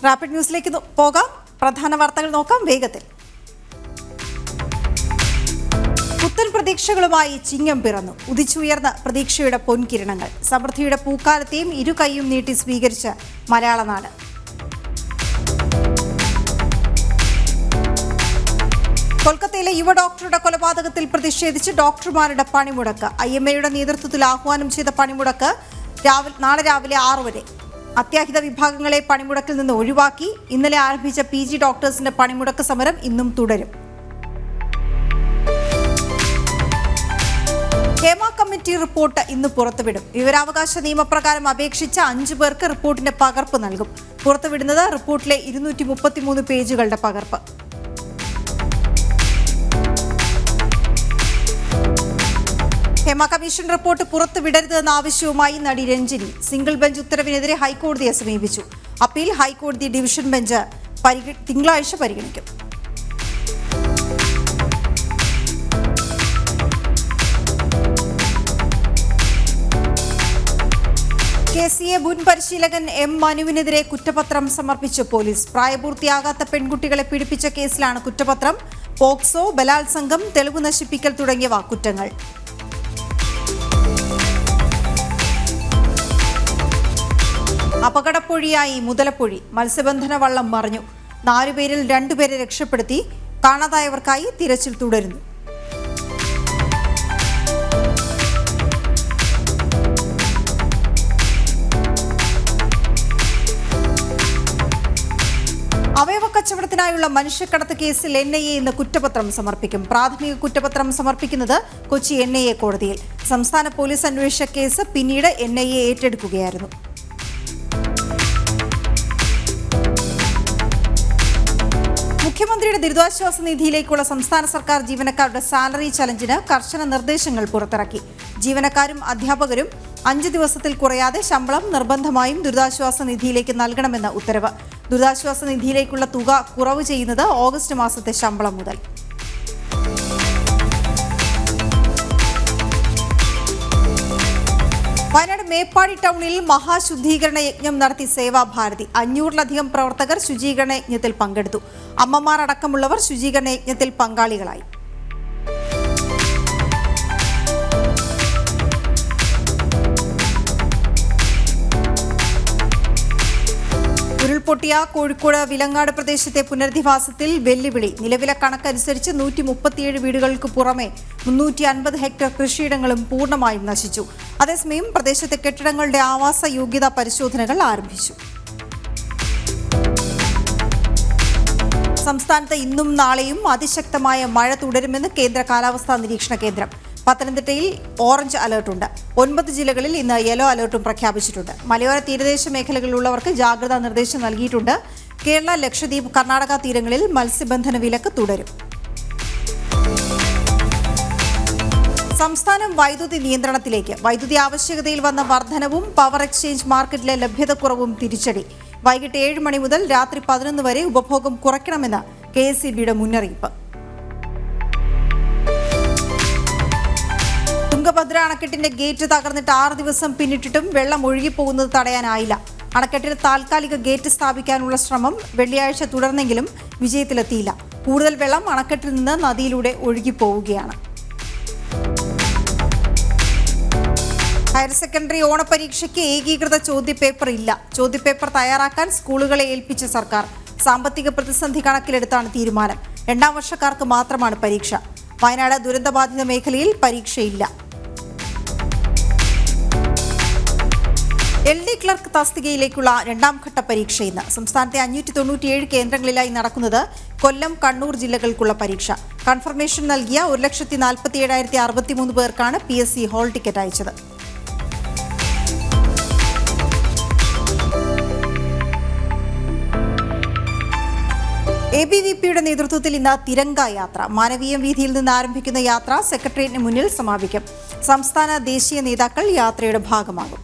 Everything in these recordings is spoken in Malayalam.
റാപ്പിഡ് ന്യൂസിലേക്ക് പോകാം. പ്രധാന വാർത്തകൾ നോക്കാം വേഗത്തിൽ. പുത്തൻ പ്രതീക്ഷകളുമായി ചിങ്ങം പിറന്നു. ഉദിച്ചുയർന്ന പ്രതീക്ഷയുടെ പൊൻകിരണങ്ങൾ. സമൃദ്ധിയുടെ പൂക്കാലത്തെയും ഇരു കൈയും നീട്ടി സ്വീകരിച്ച മലയാള നാട്. കൊൽക്കത്തയിലെ യുവ ഡോക്ടറുടെ കൊലപാതകത്തിൽ പ്രതിഷേധിച്ച് ഡോക്ടർമാരുടെ പണിമുടക്ക്. IMA നേതൃത്വത്തിൽ ആഹ്വാനം ചെയ്ത പണിമുടക്ക് നാളെ രാവിലെ 6 വരെ. അത്യാഹിത വിഭാഗങ്ങളെ പണിമുടക്കിൽ നിന്ന് ഒഴിവാക്കി. ഇന്നലെ ആരംഭിച്ച PG ഡോക്ടേഴ്സിന്റെ പണിമുടക്ക് സമരം ഇന്നും തുടരും. ഹേമ കമ്മിറ്റി റിപ്പോർട്ട് ഇന്ന് പുറത്തുവിടും. വിവരാവകാശ നിയമപ്രകാരം അപേക്ഷിച്ച 5 പേർക്ക് റിപ്പോർട്ടിന്റെ പകർപ്പ് നൽകും. പുറത്തുവിടുന്നത് റിപ്പോർട്ടിലെ 233 പേജുകളുടെ പകർപ്പ്. ഹേമ കമ്മീഷൻ റിപ്പോർട്ട് പുറത്തുവിടരുതെന്ന ആവശ്യവുമായി നടി രഞ്ജിനി സിംഗിൾ ബെഞ്ച് ഉത്തരവിനെതിരെ ഹൈക്കോടതിയെ സമീപിച്ചു. അപ്പീൽ ഹൈക്കോടതി ഡിവിഷൻ ബെഞ്ച് തിങ്കളാഴ്ച പരിഗണിക്കും. KCA മുൻ പരിശീലകൻ M മനുവിനെതിരെ കുറ്റപത്രം സമർപ്പിച്ചു പോലീസ്. പ്രായപൂർത്തിയാകാത്ത പെൺകുട്ടികളെ പീഡിപ്പിച്ച കേസിലാണ് കുറ്റപത്രം. പോക്സോ, ബലാത്സംഗം, തെളിവ് നശിപ്പിക്കൽ തുടങ്ങിയവ കുറ്റങ്ങൾ. അപകടപ്പൊഴിയായി മുതലപ്പൊഴി. മത്സ്യബന്ധന വള്ളം മറിഞ്ഞു. 4 പേരിൽ 2 പേരെ രക്ഷപ്പെടുത്തി. കാണാതായവർക്കായി തിരച്ചിൽ തുടരുന്നു. അവയവ കച്ചവടത്തിനായുള്ള മനുഷ്യക്കടത്ത് കേസിൽ NIA ഇന്ന് കുറ്റപത്രം സമർപ്പിക്കും. പ്രാഥമിക കുറ്റപത്രം സമർപ്പിക്കുന്നത് കൊച്ചി NIA കോടതിയിൽ. സംസ്ഥാന പോലീസ് അന്വേഷിച്ച കേസ് പിന്നീട് NIA ഏറ്റെടുക്കുകയായിരുന്നു. മുഖ്യമന്ത്രിയുടെ ദുരിതാശ്വാസ നിധിയിലേക്കുള്ള സംസ്ഥാന സർക്കാർ ജീവനക്കാരുടെ സാലറി ചലഞ്ചിന് കർശന നിർദ്ദേശങ്ങൾ പുറത്തിറക്കി. ജീവനക്കാരും അധ്യാപകരും 5 ദിവസത്തിൽ കുറയാതെ ശമ്പളം നിർബന്ധമായും ദുരിതാശ്വാസ നിധിയിലേക്ക് നൽകണമെന്ന ഉത്തരവ്. ദുരിതാശ്വാസ നിധിയിലേക്കുള്ള തുക കുറവ് ചെയ്യുന്നത് ഓഗസ്റ്റ് മാസത്തെ ശമ്പളം മുതൽ. വയനാട് മേപ്പാടി ടൗണിൽ മഹാശുദ്ധീകരണ യജ്ഞം നടത്തി സേവാഭാരതി. 500-ലധികം പ്രവർത്തകർ ശുചീകരണ യജ്ഞത്തിൽ പങ്കെടുത്തു. അമ്മമാർ അടക്കമുള്ളവർ ശുചീകരണ യജ്ഞത്തിൽ പങ്കാളികളായി. ഉരുൾപൊട്ടിയ കോഴിക്കോട് വിലങ്ങാട് പ്രദേശത്തെ പുനരധിവാസത്തിൽ വെല്ലുവിളി. നിലവിലെ കണക്കനുസരിച്ച് 137 വീടുകൾക്ക് പുറമെ 350 ഹെക്ടർ കൃഷിയിടങ്ങളും പൂർണ്ണമായും നശിച്ചു. അതേസമയം പ്രദേശത്തെ കെട്ടിടങ്ങളുടെ ആവാസ യോഗ്യതാ പരിശോധനകൾ ആരംഭിച്ചു. സംസ്ഥാനത്ത് ഇന്നും നാളെയും അതിശക്തമായ മഴ തുടരുമെന്ന് കേന്ദ്ര കാലാവസ്ഥാ നിരീക്ഷണ കേന്ദ്രം. പത്തനംതിട്ടയിൽ ഓറഞ്ച് അലർട്ടുണ്ട്. 9 ജില്ലകളിൽ ഇന്ന് യെല്ലോ അലർട്ടും പ്രഖ്യാപിച്ചിട്ടുണ്ട്. മലയോര തീരദേശ മേഖലകളിലുള്ളവർക്ക് ജാഗ്രതാ നിർദ്ദേശം നൽകിയിട്ടുണ്ട്. കേരള, ലക്ഷദ്വീപ്, കർണാടക തീരങ്ങളിൽ മത്സ്യബന്ധന വിലക്ക് തുടരും. സംസ്ഥാനം വൈദ്യുതി നിയന്ത്രണത്തിലേക്ക്. വൈദ്യുതി ആവശ്യകതയിൽ വന്ന വർധനവും പവർ എക്സ്ചേഞ്ച് മാർക്കറ്റിലെ ലഭ്യതക്കുറവും തിരിച്ചടി. വൈകിട്ട് 7 മണി മുതൽ രാത്രി 11 വരെ ഉപഭോഗം കുറയ്ക്കണമെന്ന് KSEBയുടെ മുന്നറിയിപ്പ്. തുംഗഭദ്ര അണക്കെട്ടിന്റെ ഗേറ്റ് തകർന്നിട്ട് 6 ദിവസം പിന്നിട്ടിട്ടും വെള്ളം ഒഴുകിപ്പോകുന്നത് തടയാനായില്ല. അണക്കെട്ടിൽ താൽക്കാലിക ഗേറ്റ് സ്ഥാപിക്കാനുള്ള ശ്രമം വെള്ളിയാഴ്ച തുടർന്നെങ്കിലും വിജയത്തിലെത്തിയില്ല. കൂടുതൽ വെള്ളം അണക്കെട്ടിൽ നിന്ന് നദിയിലൂടെ ഒഴുകിപ്പോവുകയാണ്. ഹയർ സെക്കൻഡറി ഓണപരീക്ഷയ്ക്ക് ഏകീകൃത ചോദ്യപേപ്പർ ഇല്ല. ചോദ്യപേപ്പർ തയ്യാറാക്കാൻ സ്കൂളുകളെ ഏൽപ്പിച്ച സർക്കാർ. സാമ്പത്തിക പ്രതിസന്ധി കണക്കിലെടുത്താണ് തീരുമാനം. 2ാം വർഷക്കാർക്ക് മാത്രമാണ് പരീക്ഷ. വയനാട് ദുരന്തബാധിത മേഖലയിൽ പരീക്ഷയില്ല. LD ക്ലർക്ക് തസ്തികയിലേക്കുള്ള 2ാം ഘട്ട പരീക്ഷ ഇന്ന്. സംസ്ഥാനത്തെ 597 കേന്ദ്രങ്ങളിലായി നടക്കുന്നത് കൊല്ലം, കണ്ണൂർ ജില്ലകൾക്കുള്ള പരീക്ഷ. കൺഫർമേഷൻ നൽകിയ 1,47,063 പേർക്കാണ് PSC ഹോൾ ടിക്കറ്റ് അയച്ചത്. ABVPയുടെ നേതൃത്വത്തിൽ ഇന്ന് തിരങ്ക യാത്ര. മാനവീയം വീതിയിൽ നിന്ന് ആരംഭിക്കുന്ന യാത്ര സെക്രട്ടേറിയറ്റിന് മുന്നിൽ സമാപിക്കും. സംസ്ഥാന, ദേശീയ നേതാക്കൾ യാത്രയുടെ ഭാഗമാകും.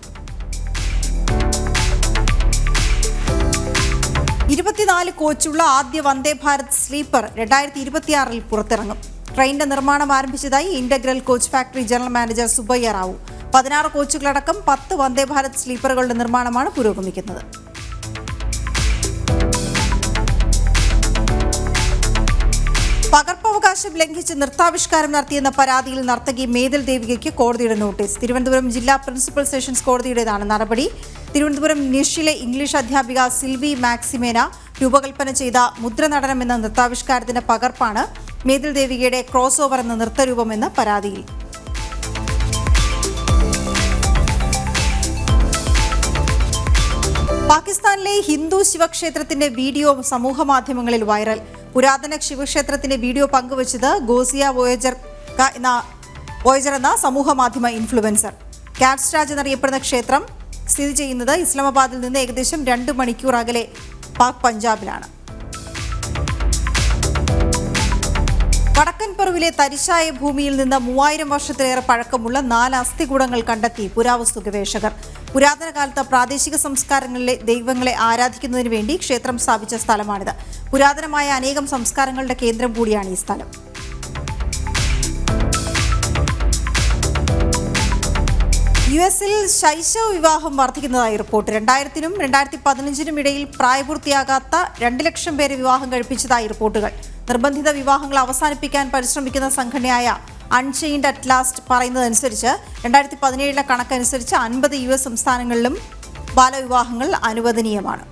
24 കോച്ചുള്ള ആദ്യ വന്ദേ ഭാരത് സ്ലീപ്പർ 2026 പുറത്തിറങ്ങും. ട്രെയിനിന്റെ നിർമ്മാണം ആരംഭിച്ചതായി integral coach factory general manager Subbaiah Rao. 16 കോച്ചുകളടക്കം 10 Vande Bharat സ്ലീപ്പറുകളുടെ നിർമ്മാണമാണ് പുരോഗമിക്കുന്നത്. പകർപ്പവകാശം ലംഘിച്ച് നൃത്താവിഷ്കാരം നടത്തിയെന്ന പരാതിയിൽ നർത്തകി മേതിൽ ദേവികയ്ക്ക് കോടതിയുടെ നോട്ടീസ്. തിരുവനന്തപുരം ജില്ലാ പ്രിൻസിപ്പൽ സെഷൻസ് കോടതിയുടേതാണ് നടപടി. തിരുവനന്തപുരം നിഷിലെ ഇംഗ്ലീഷ് അധ്യാപിക സിൽവി മാക്സിമേന രൂപകൽപ്പന ചെയ്ത മുദ്രനടനം എന്ന നൃത്താവിഷ്കാരത്തിന്റെ പകർപ്പാണ് മേതിൽ ദേവികയുടെ ക്രോസ് ഓവർ എന്ന നൃത്തരൂപമെന്ന പരാതിയിൽ. പാകിസ്ഥാനിലെ ഹിന്ദു ശിവക്ഷേത്രത്തിന്റെ വീഡിയോ സമൂഹമാധ്യമങ്ങളിൽ വൈറൽ. പുരാതന ശിവക്ഷേത്രത്തിന്റെ വീഡിയോ പങ്കുവച്ചത് ഗോസിയ വോയേജർ എന്ന സമൂഹമാധ്യമ ഇൻഫ്ലുവൻസർ. കാറ്റ്സ് രാജ് എന്നറിയപ്പെടുന്ന ക്ഷേത്രം സ്ഥിതി ചെയ്യുന്നത് ഇസ്ലാമാബാദിൽ നിന്ന് ഏകദേശം 2 മണിക്കൂർ അകലെ പാക് പഞ്ചാബിലാണ്. വടക്കൻ പെറുവിലെ തരിശായ ഭൂമിയിൽ നിന്ന് 3000 വർഷത്തിലേറെ പഴക്കമുള്ള 4 അസ്ഥികൂടങ്ങൾ കണ്ടെത്തി പുരാവസ്തു ഗവേഷകർ. പുരാതന കാലത്ത് പ്രാദേശിക സംസ്കാരങ്ങളിലെ ദൈവങ്ങളെ ആരാധിക്കുന്നതിന് വേണ്ടി ക്ഷേത്രം സ്ഥാപിച്ച സ്ഥലമാണിത്. പുരാതനമായ അനേകം സംസ്കാരങ്ങളുടെ കേന്ദ്രം കൂടിയാണ് ഈ സ്ഥലം. യുഎസിൽ ശൈശവ വിവാഹം വർദ്ധിക്കുന്നതായി റിപ്പോർട്ട്. 2000-നും 2015-നും ഇടയിൽ പ്രായപൂർത്തിയാകാത്ത 2 ലക്ഷം പേരെ വിവാഹം കഴിപ്പിച്ചതായി റിപ്പോർട്ടുകൾ. നിർബന്ധിത വിവാഹങ്ങൾ അവസാനിപ്പിക്കാൻ പരിശ്രമിക്കുന്ന സംഘടനയായ അൺചെയിൻഡ് അറ്റ് ലാസ്റ്റ് പറയുന്നതനുസരിച്ച് 2017 കണക്കനുസരിച്ച് 50 US സംസ്ഥാനങ്ങളിലും ബാലവിവാഹങ്ങൾ അനുവദനീയമാണ്.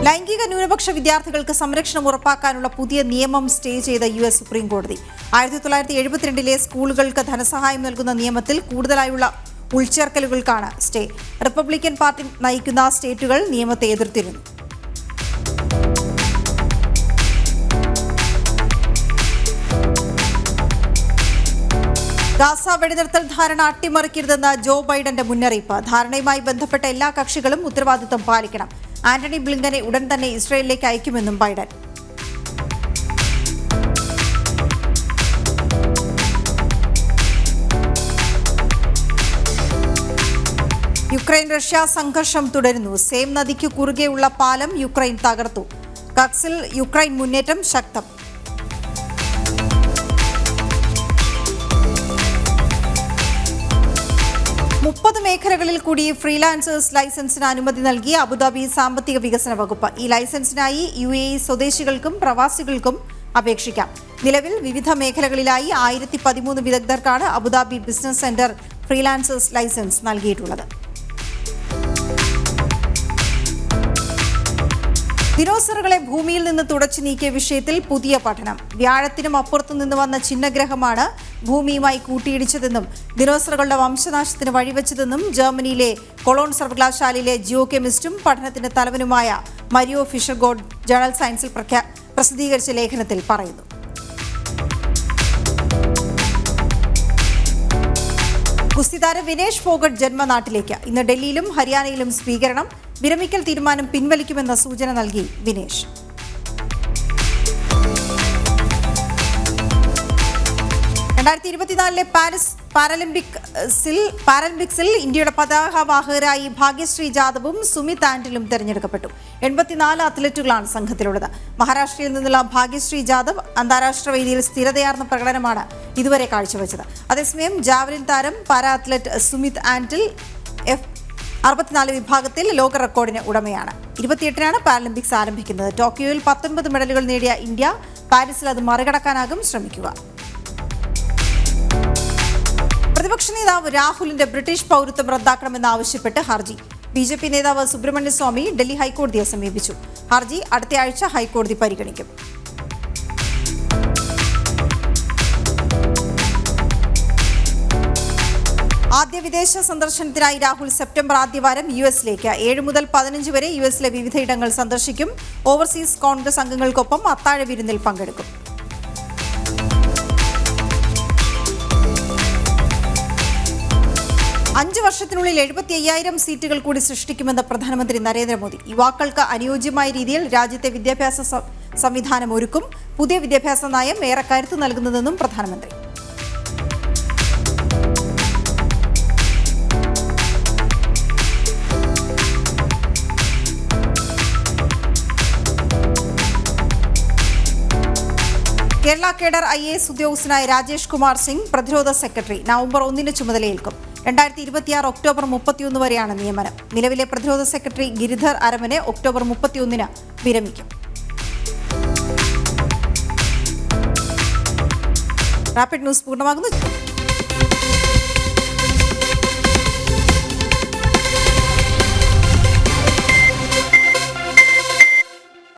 ലൈംഗിക ന്യൂനപക്ഷ വിദ്യാർത്ഥികൾക്ക് സംരക്ഷണം ഉറപ്പാക്കാനുള്ള പുതിയ നിയമം സ്റ്റേ ചെയ്ത US സുപ്രീം കോടതി. 1972 സ്കൂളുകൾക്ക് ധനസഹായം നൽകുന്ന നിയമത്തിൽ കൂടുതലായുള്ള ഉൾച്ചേർക്കലുകൾക്കാണ് സ്റ്റേ. റിപ്പബ്ലിക്കൻ പാർട്ടി നയിക്കുന്ന സ്റ്റേറ്റുകൾ നിയമത്തെ എതിർത്തിരുന്നു. ഗാസ വെടിനിർത്തൽ ധാരണ അട്ടിമറിക്കരുതെന്ന ജോ ബൈഡന്റെ മുന്നറിയിപ്പ്. ധാരണയുമായി ബന്ധപ്പെട്ട എല്ലാ കക്ഷികളും ഉത്തരവാദിത്തം പാലിക്കണം. ആന്റണി ബ്ലിങ്കനെ ഉടൻ തന്നെ ഇസ്രായേലിലേക്ക് അയക്കുമെന്നും ബൈഡൻ. യുക്രൈൻ റഷ്യ സംഘർഷം തുടരുന്നു. സേം നദിക്ക് കുറുകെയുള്ള പാലം യുക്രൈൻ തകർത്തു. കക്സിൽ യുക്രൈൻ മുന്നേറ്റം ശക്തം. മേഖലകളിൽ കൂടി ഫ്രീലാൻസേഴ്സ് ലൈസൻസിന് അനുമതി നൽകി അബുദാബി സാമ്പത്തിക വികസന വകുപ്പ്. ഈ ലൈസൻസിനായി UAE സ്വദേശികൾക്കും പ്രവാസികൾക്കും അപേക്ഷിക്കാം. നിലവിൽ വിവിധ മേഖലകളിലായി 1013 വിദഗ്ധർക്കാണ് Abu Dhabi business centre freelancers licence നൽകിയിട്ടുള്ളത്. ദിനോസറുകളെ ഭൂമിയിൽ നിന്ന് തുടച്ചു നീക്കിയ വിഷയത്തിൽ പുതിയ പഠനം. വ്യാഴത്തിനും അപ്പുറത്തു നിന്ന് വന്ന ചിഹ്നഗ്രഹമാണ് ഭൂമിയുമായി കൂട്ടിയിടിച്ചതെന്നും ദിനോസറുകളുടെ വംശനാശത്തിന് വഴിവെച്ചതെന്നും ജർമ്മനിയിലെ കൊളോൺ സർവകലാശാലയിലെ ജിയോ കെമിസ്റ്റും പഠനത്തിന്റെ തലവനുമായ മരിയോ ഫിഷർഗോഡ് ജേണൽ സയൻസിൽ പ്രസിദ്ധീകരിച്ച ലേഖനത്തിൽ പറയുന്നു. ഗുസ്തിതാരം വിനേഷ് ഫോഗട്ട് ജന്മനാട്ടിലേക്ക്. ഇന്ന് ഡൽഹിയിലും ഹരിയാനയിലും സ്വീകരണം. വിരമിക്കൽ തീരുമാനം പിൻവലിക്കുമെന്ന സൂചന നൽകി വിനേഷ്. പാരീസ് പാരാലിമ്പിക്സിൽ ഇന്ത്യയുടെ പതാകവാഹകരായി ഭാഗ്യശ്രീ ജാദവും സുമിത് ആന്റിലും തെരഞ്ഞെടുക്കപ്പെട്ടു. 84 അത്ലറ്റുകളാണ് സംഘത്തിലുള്ളത്. മഹാരാഷ്ട്രയിൽ നിന്നുള്ള ഭാഗ്യശ്രീ ജാദവ് അന്താരാഷ്ട്ര വേദിയിൽ സ്ഥിരതയാർന്ന പ്രകടനമാണ് ഇതുവരെ കാഴ്ചവെച്ചത്. അതേസമയം ജാവലിൻ താരം പാരാ അത്ലറ്റ് സുമിത് ആന്റിൽ F64 വിഭാഗത്തിൽ ലോക റെക്കോർഡിന് ഉടമയാണ്. 28-നാണ് പാരാലിമ്പിക്സ് ആരംഭിക്കുന്നത്. ടോക്കിയോയിൽ 19 മെഡലുകൾ നേടിയ ഇന്ത്യ പാരീസിൽ അത് മറികടക്കാനാകും ശ്രമിക്കുക. പ്രതിപക്ഷ നേതാവ് രാഹുലിന്റെ ബ്രിട്ടീഷ് പൗരത്വം റദ്ദാക്കണമെന്നാവശ്യപ്പെട്ട് ഹർജി. BJP നേതാവ് സുബ്രഹ്മണ്യ സ്വാമി ഡൽഹി ഹൈക്കോടതിയെ സമീപിച്ചു. ഹർജി അടുത്തയാഴ്ച ഹൈക്കോടതി പരിഗണിക്കും. ആദ്യ വിദേശ സന്ദർശനത്തിനായി രാഹുൽ സെപ്റ്റംബർ ആദ്യവാരം US-ലേക്ക്. 7 മുതൽ 15 വരെ US-ലെ വിവിധയിടങ്ങൾ സന്ദർശിക്കും. ഓവർസീസ് കോൺഗ്രസ് അംഗങ്ങൾക്കൊപ്പം അത്താഴ വിരുന്നിൽ പങ്കെടുക്കും. അഞ്ച് വർഷത്തിനുള്ളിൽ 75,000 സീറ്റുകൾ കൂടി സൃഷ്ടിക്കുമെന്ന് പ്രധാനമന്ത്രി നരേന്ദ്രമോദി. യുവാക്കൾക്ക് അനുയോജ്യമായ രീതിയിൽ രാജ്യത്തെ വിദ്യാഭ്യാസ സംവിധാനം ഒരുക്കും. പുതിയ വിദ്യാഭ്യാസ നയം ഏറെ കരുത്ത് നൽകുന്നതെന്നും പ്രധാനമന്ത്രി. കേരള കേഡർ IAS ഉദ്യോഗസ്ഥനായ രാജേഷ് കുമാർ സിംഗ് പ്രതിരോധ സെക്രട്ടറി നവംബർ 1-ന് ചുമതലയേൽക്കും. 2026 ഒക്ടോബർ 31 വരെയാണ് നിയമനം. നിലവിലെ പ്രതിരോധ സെക്രട്ടറി ഗിരിധർ അരമനെ ഒക്ടോബർ 31-ന് വിരമിക്കും. റാപ്പിഡ് ന്യൂസ് പൂർണ്ണമാകുന്നു.